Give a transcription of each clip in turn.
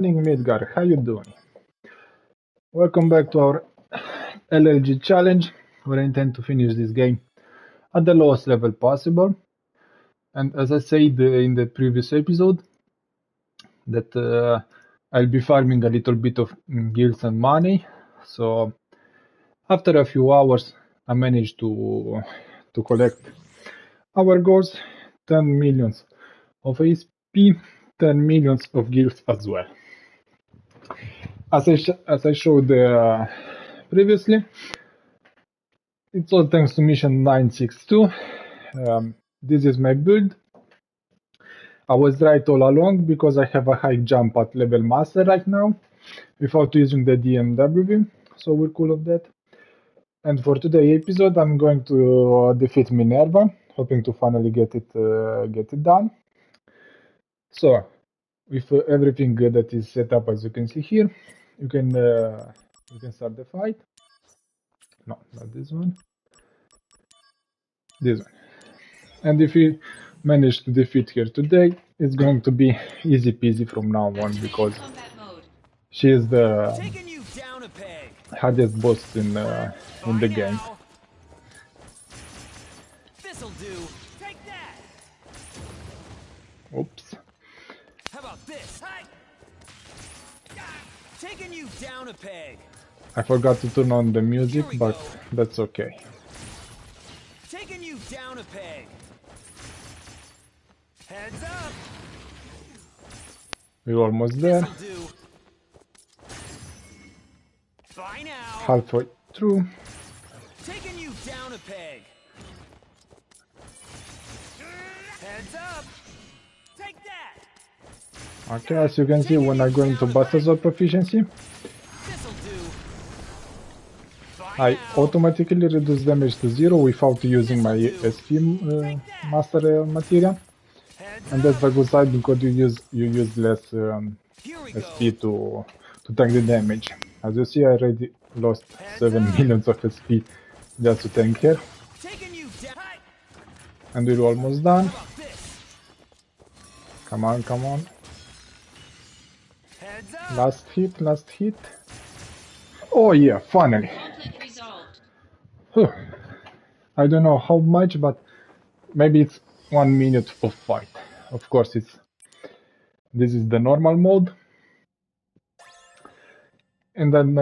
Midgar, how you doing? Welcome back to our LLG challenge, where I intend to finish this game at the lowest level possible. And as I said in the previous episode, that I'll be farming a little bit of gills and money. So after a few hours, I managed to collect our goals, 10 millions of ASP, 10 millions of gills as well. As I showed previously, it's all thanks to mission 962. This is my build. I was right all along because I have a high jump at level master right now without using the DMW, so we're cool of that. And for today's episode, I'm going to defeat Minerva, hoping to finally get it done. So, with everything that is set up, as you can see here, you can start the fight. No, not this one. This one. And if you manage to defeat her today, it's going to be easy peasy from now on because she is the hardest boss in the game. This'll do. Take that. Oops. How about this? Taking you down a peg. I forgot to turn on the music, but that's okay. Taking you down a peg. Heads up. We're almost there. This'll do. Bye now. Halfway through. Taking you down a peg. Heads up. Take that. Okay, as you can see, when I go into Buster Proficiency, This'll do. Bye I now. automatically reduce damage to 0 without using my SP master material. Heads And that's a good side because you use less Here we SP go. to tank the damage. As you see, I already lost 7 millions of SP just to tank here, Taking you down. and we're almost done. How about this? Come on, come on. Heads up. Last hit, last hit. Oh yeah, finally. Conflict resolved. Whew. I don't know how much, but maybe it's 1 minute of fight. Of course, this is the normal mode. And then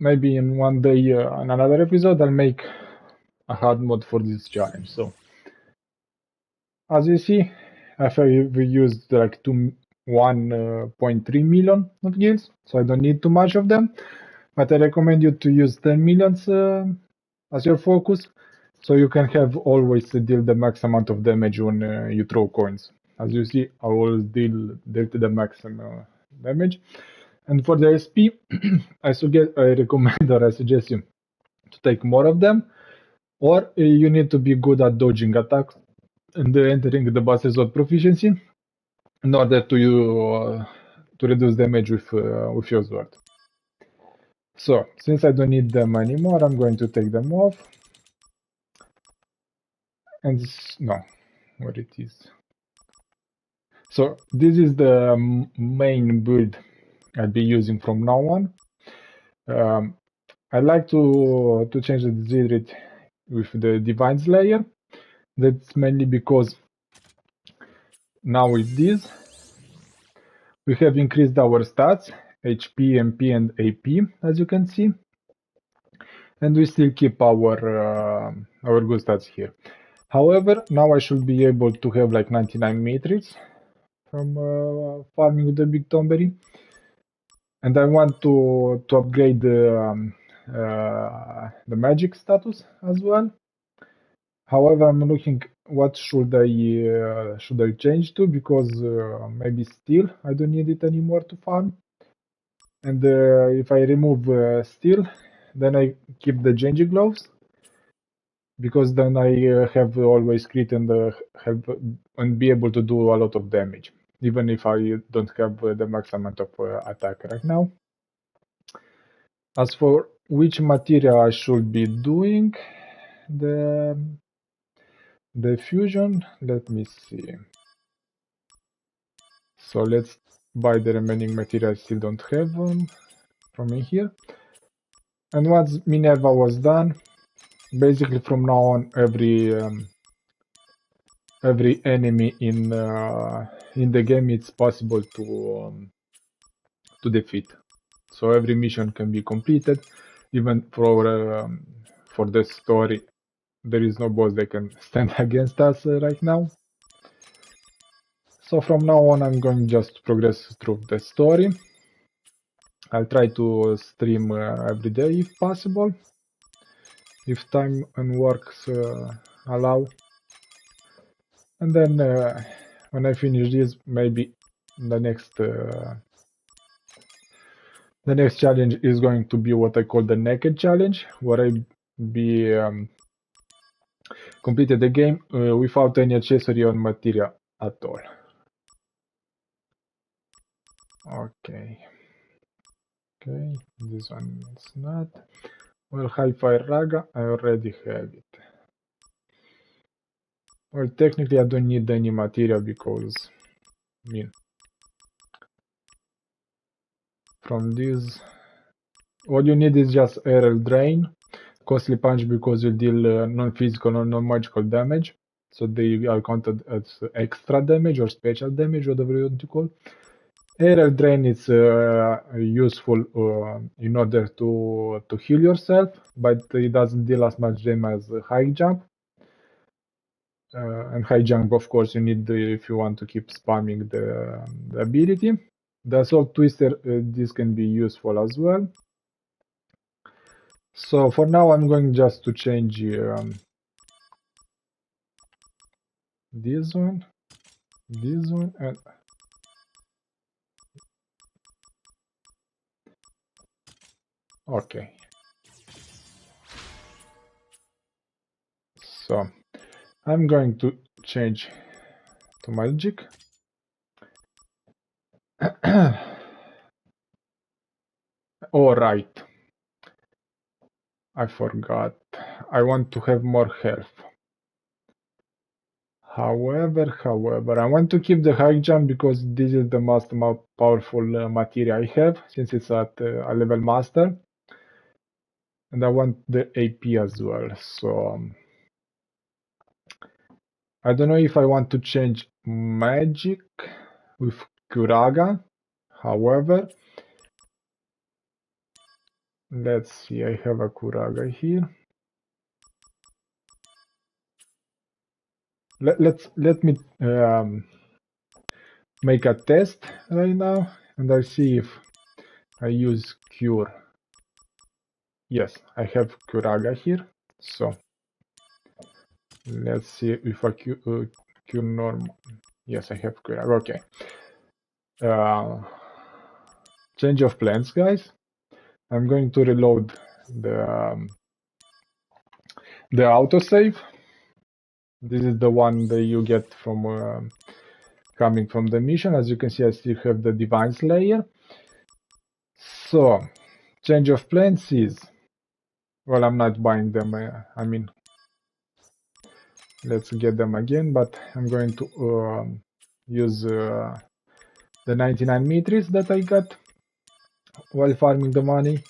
maybe in one day, in another episode, I'll make a hard mode for this challenge. So, as you see, we used like 1.3 million of gills, so I don't need too much of them. But I recommend you to use 10 millions as your focus, so you can have always deal the max amount of damage when you throw coins. As you see, I always deal the maximum damage. And for the SP, I recommend or I suggest you to take more of them, or you need to be good at dodging attacks and entering the boss's proficiency in order to reduce damage with your sword. So, since I don't need them anymore, I'm going to take them off. And no, where it is. So, this is the main build I'll be using from now on. I like to change the disease rate with the Divine Slayer. That's mainly because now with this, we have increased our stats, HP, MP, and AP, as you can see. And we still keep our good stats here. However, now I should be able to have like 99 matrix from farming with the Big Tomberry. And I want to upgrade the magic status as well. However, I'm looking what should I change to, because maybe steel, I don't need it anymore to farm. And if I remove steel, then I keep the changing gloves, because then I have always crit and and be able to do a lot of damage, even if I don't have the max amount of attack right now. As for which material I should be doing the fusion, let me see. So let's buy the remaining materials I still don't have from in here. And once Minerva was done, basically from now on every enemy in the game it's possible to defeat. So every mission can be completed, even for the story. There is no boss that can stand against us right now. So from now on I'm going just to progress through the story. I'll try to stream every day if possible, if time and works allow. And then when I finish this, maybe the next challenge is going to be what I call the naked challenge, where I be completed the game without any accessory or material at all. Okay, this one is not. Well, Hi-Fi Raga, I already have it. Well, technically I don't need any material because, I mean, from this, all you need is just aerial drain, costly punch because you deal non-physical or non-magical damage, so they are counted as extra damage or special damage, whatever you want to call. Aerial drain is useful in order to heal yourself, but it doesn't deal as much damage as high jump. And high jump, of course, you need if you want to keep spamming the ability. The Assault Twister, this can be useful as well. So for now, I'm going just to change this one, and okay. So I'm going to change to magic. All right. I forgot. I want to have more health. However, I want to keep the high jump because this is the most powerful material I have, since it's at a level master. And I want the AP as well. So I don't know if I want to change magic with Kuraga. However, let's see, I have a Kuraga here. Let me make a test right now, and I'll see if I use Cure. Yes, I have Kuraga here, so let's see if I cure normal. Yes, I have Kuraga. Okay. Change of plans, guys. I'm going to reload the autosave. This is the one that you get from coming from the mission. As you can see, I still have the Divine Slayer. So, change of plans is, well, I'm not buying them. I mean, let's get them again, but I'm going to use the 99 meters that I got while farming the money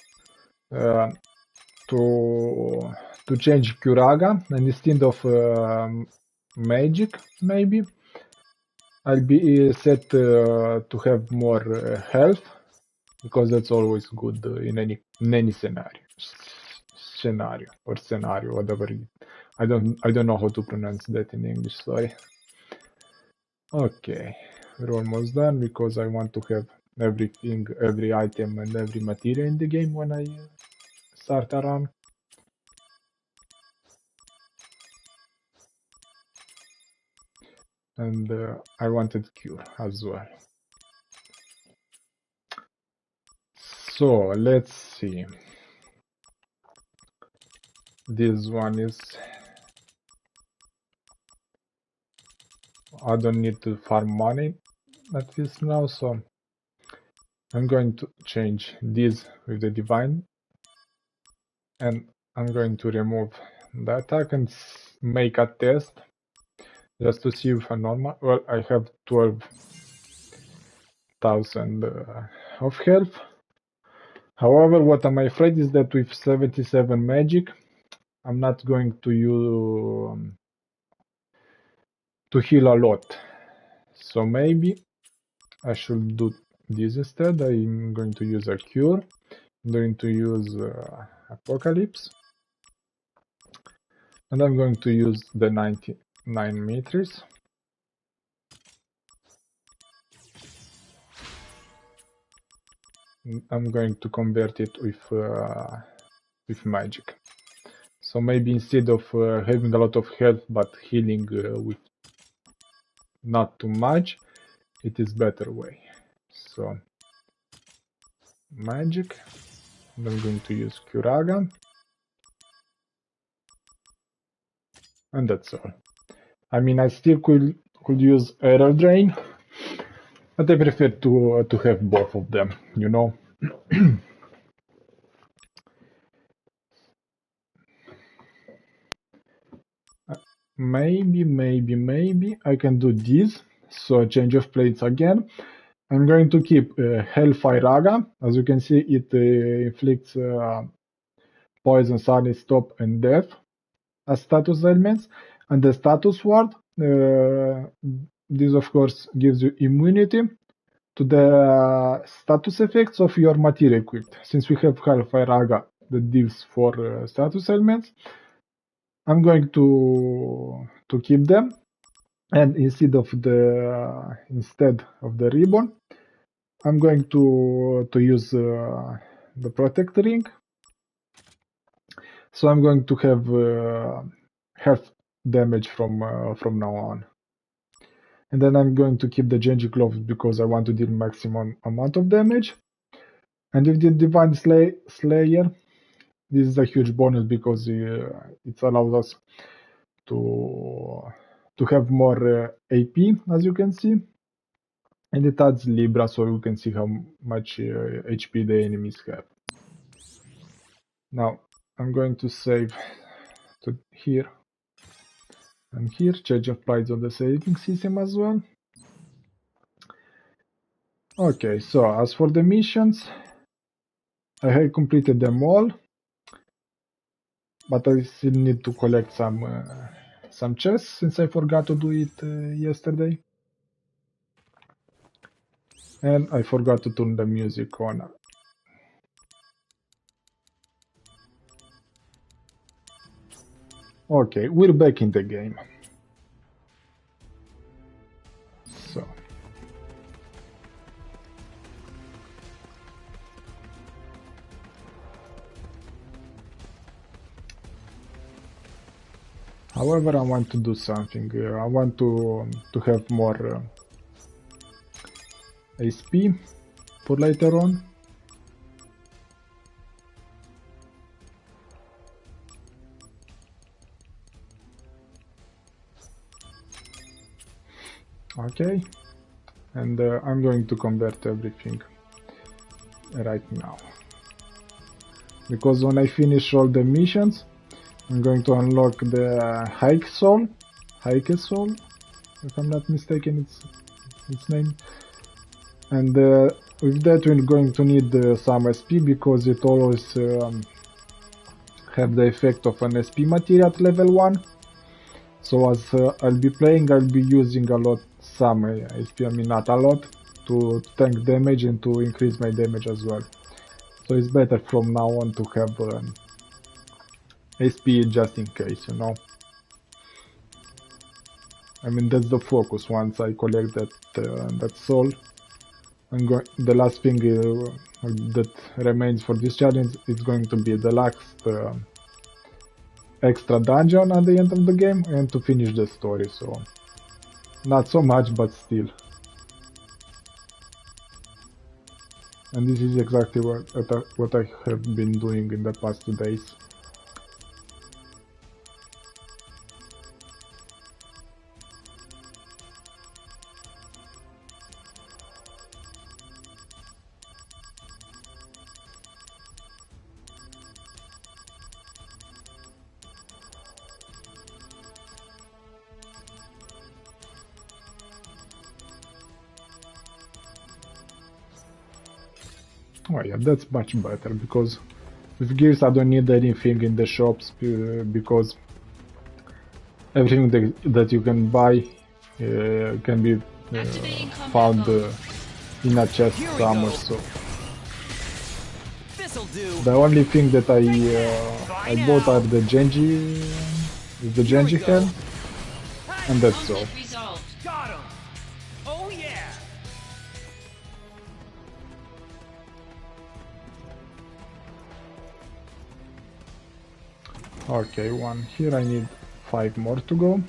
to change Kuraga, and instead of magic, maybe I'll be set to have more health, because that's always good in any scenario, whatever. I don't know how to pronounce that in English. Sorry. Okay, we're almost done because I want to have everything, every item, and every material in the game when I start a run. And I wanted cure as well. So let's see. This one is, I don't need to farm money at this now, so I'm going to change this with the divine, and I'm going to remove the attack and make a test just to see if a normal. Well, I have 12 1000 of health. However, what I'm afraid is that with 77 magic, I'm not going to use to heal a lot. So maybe I should do this instead. I'm going to use a cure. I'm going to use Apocalypse. And I'm going to use the 99 meters. I'm going to convert it with magic. So maybe instead of having a lot of health but healing with not too much, it is better way. So magic. And I'm going to use Curaga. And that's all. I mean, I still could use Error Drain, but I prefer to have both of them, you know. Maybe I can do this. So change of plates again. I'm going to keep Hellfire Raga. As you can see, it inflicts poison, sudden stop, and death as status elements. And the status ward, this of course gives you immunity to the status effects of your material equipped. Since we have Hellfire Raga that deals for status elements, I'm going to keep them. And instead of the ribbon, I'm going to use the protect ring. So I'm going to have health damage from now on. And then I'm going to keep the Genji Gloves because I want to deal maximum amount of damage. And with the Divine Slayer, this is a huge bonus because it allows us to have more AP, as you can see. And it adds Libra so you can see how much HP the enemies have. Now I'm going to save to here and here, change of price on the saving system as well. Okay, so as for the missions, I have completed them all, but I still need to collect some chests since I forgot to do it yesterday. And I forgot to turn the music on. Okay, we're back in the game. So. However, I want to do something. I want to have more SP for later on. Okay, and I'm going to convert everything right now. Because when I finish all the missions, I'm going to unlock the Hike Soul, if I'm not mistaken, its name. And with that we're going to need some SP because it always have the effect of an SP material at level 1. So as I'll be playing, I'll be using a lot some SP, I mean not a lot, to tank damage and to increase my damage as well. So it's better from now on to have SP just in case, you know. I mean that's the focus. Once I collect that soul, the last thing that remains for this challenge is going to be the last extra dungeon at the end of the game and to finish the story. So not so much, but still. And this is exactly what I have been doing in the past 2 days. Oh yeah, that's much better, because with gears I don't need anything in the shops, because everything that you can buy can be found in a chest somewhere. So This'll do. the only thing that I bought are the Genji helm, and that's all. Conflict resolved. Got him. Oh yeah. Okay, one here. I need 5 more to go.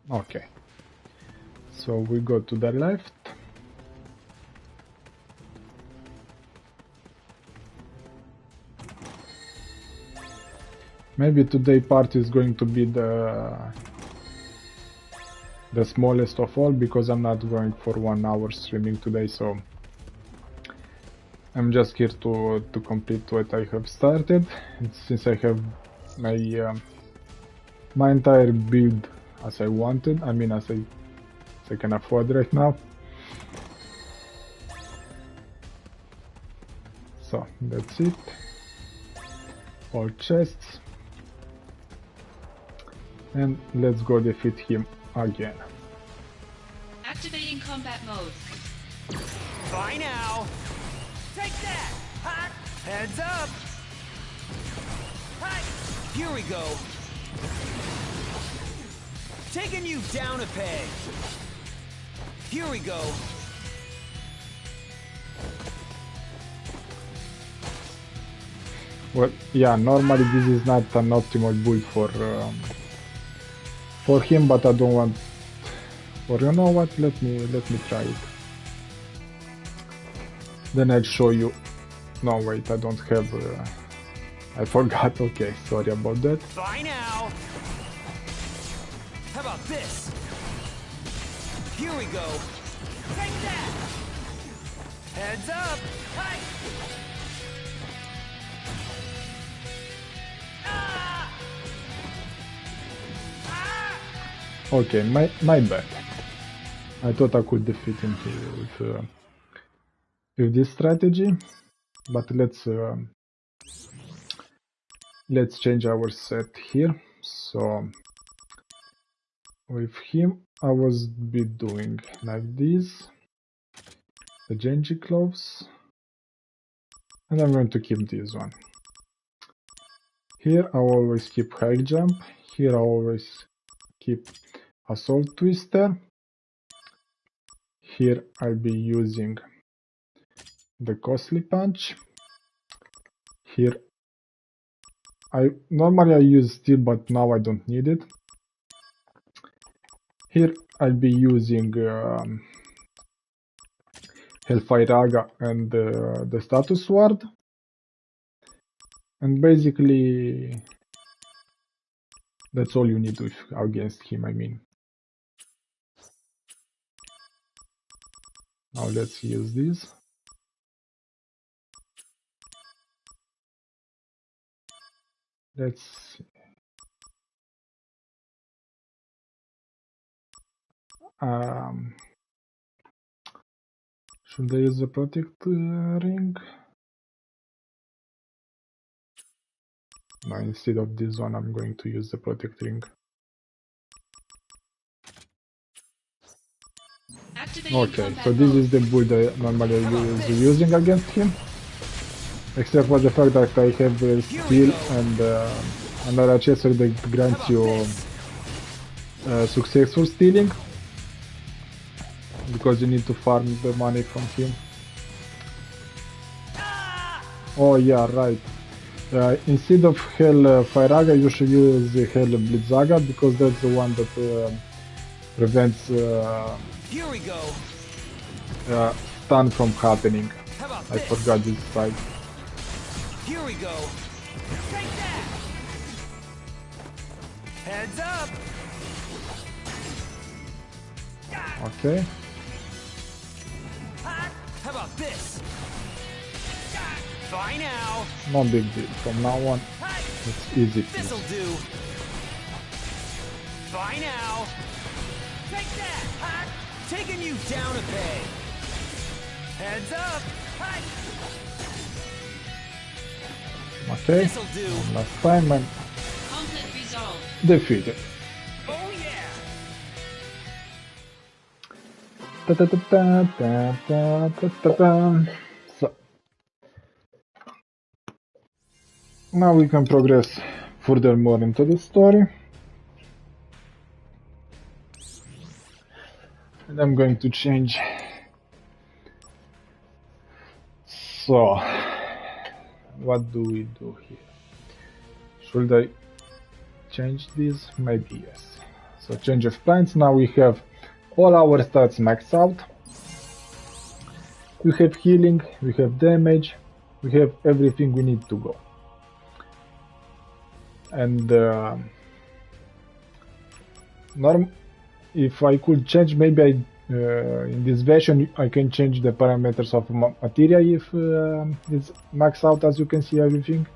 Okay, so we go to the left. Maybe today part is going to be the smallest of all, because I'm not going for 1 hour streaming today, so I'm just here to complete what I have started. And since I have my my entire build as I wanted, I mean as I can afford right now. So that's it. All chests. And let's go defeat him again. Activating combat mode. Bye now. Take that. Hot. Heads up. Hi. Here we go. Taking you down a peg. Here we go. Well, yeah, normally this is not an optimal build for him, but I don't want. Or you know what? Let me try it. Then I'll show you. No, wait, I don't have. I forgot. Okay, sorry about that. Bye now. How about this? Here we go. Take that. Heads up. Hi. Ah! Ah! Okay, my bad. I thought I could defeat him here with this strategy, but let's change our set here. So with him I was doing like this, the Genji clothes, and I'm going to keep this one. Here I always keep high jump, here I always keep assault twister, here I'll be using the costly punch, here normally I use steel, but now I don't need it. Here I'll be using Hellfire Raga and the status sword, and basically that's all you need against him, I mean. Now let's use this. Let's see. Should I use the protect ring? No, instead of this one I'm going to use the protect ring. Okay, so this is the build I normally use using against him, except for the fact that I have steel and another accessory that grants you successful stealing, because you need to farm the money from him. Oh yeah, right. Instead of Hell Fire you should use Hell Blitzaga, because that's the one that prevents Here we go. stun from happening. How about I this? forgot this side. Here we go. Take that. Heads up. Okay. Hot. How about this? Bye now. No big deal. From now on, Hi. it's easy. This'll do. Bye now. Take that! Hot! Taking you down a peg. Heads up! Hot! Okay. This'll do. Last time I'm Conflict resolved. defeated. Oh yeah! So now we can progress furthermore into the story. And I'm going to change. So, what do we do here? Should I change this? Maybe yes. So change of plans. Now we have all our stats maxed out. We have healing, we have damage, we have everything we need to go. And if I could change, maybe in this version I can change the parameters of materia if it's maxed out. As you can see, everything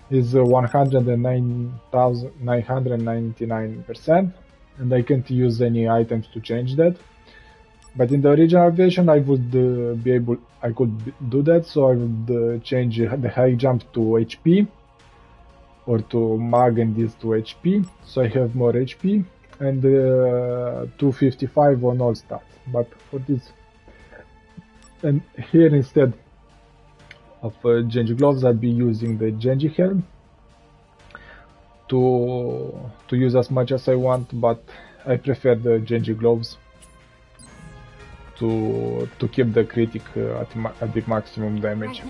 is 109,999%, and I can't use any items to change that. But in the original version, I would I could do that. So I would change the high jump to HP, or to mag and this to HP, so I have more HP, and 255 on all stats. But for this, and here instead of Genji gloves, I'll be using the Genji helm to use as much as I want, but I prefer the Genji gloves to keep the critic at the maximum damage.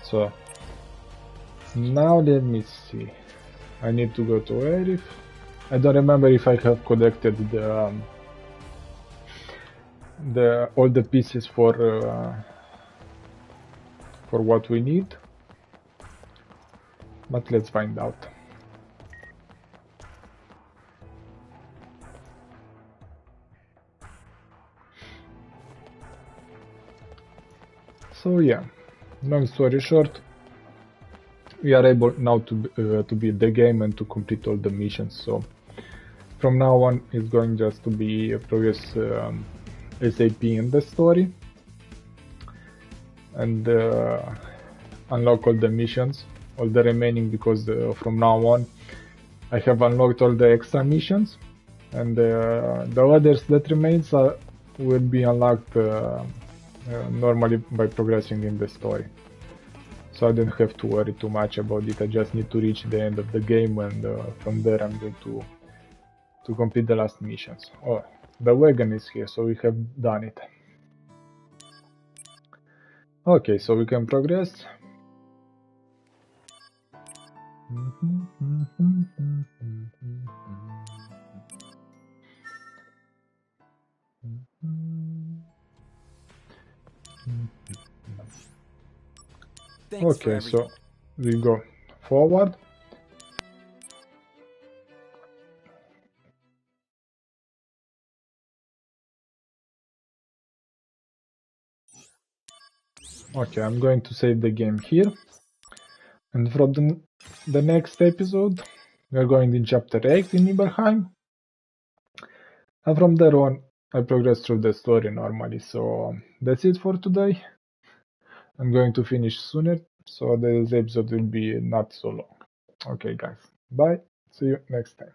So now let me see. I need to go to Arif. I don't remember if I have collected the all the pieces for what we need, but let's find out. So yeah, long story short, we are able now to beat the game and to complete all the missions. So from now on, it's going just to be a progress SAP in the story, and unlock all the missions, all the remaining, because from now on I have unlocked all the extra missions, and the others that remains will be unlocked normally by progressing in the story. So I don't have to worry too much about it. I just need to reach the end of the game, and from there I'm going to complete the last missions. Oh, the wagon is here, so we have done it. Okay, so we can progress. Okay, so we go forward. Okay, I'm going to save the game here. And from the next episode, we're going in chapter 8 in Nibelheim. And from there on, I progress through the story normally. So that's it for today. I'm going to finish sooner, so this episode will be not so long. Okay, guys. Bye. See you next time.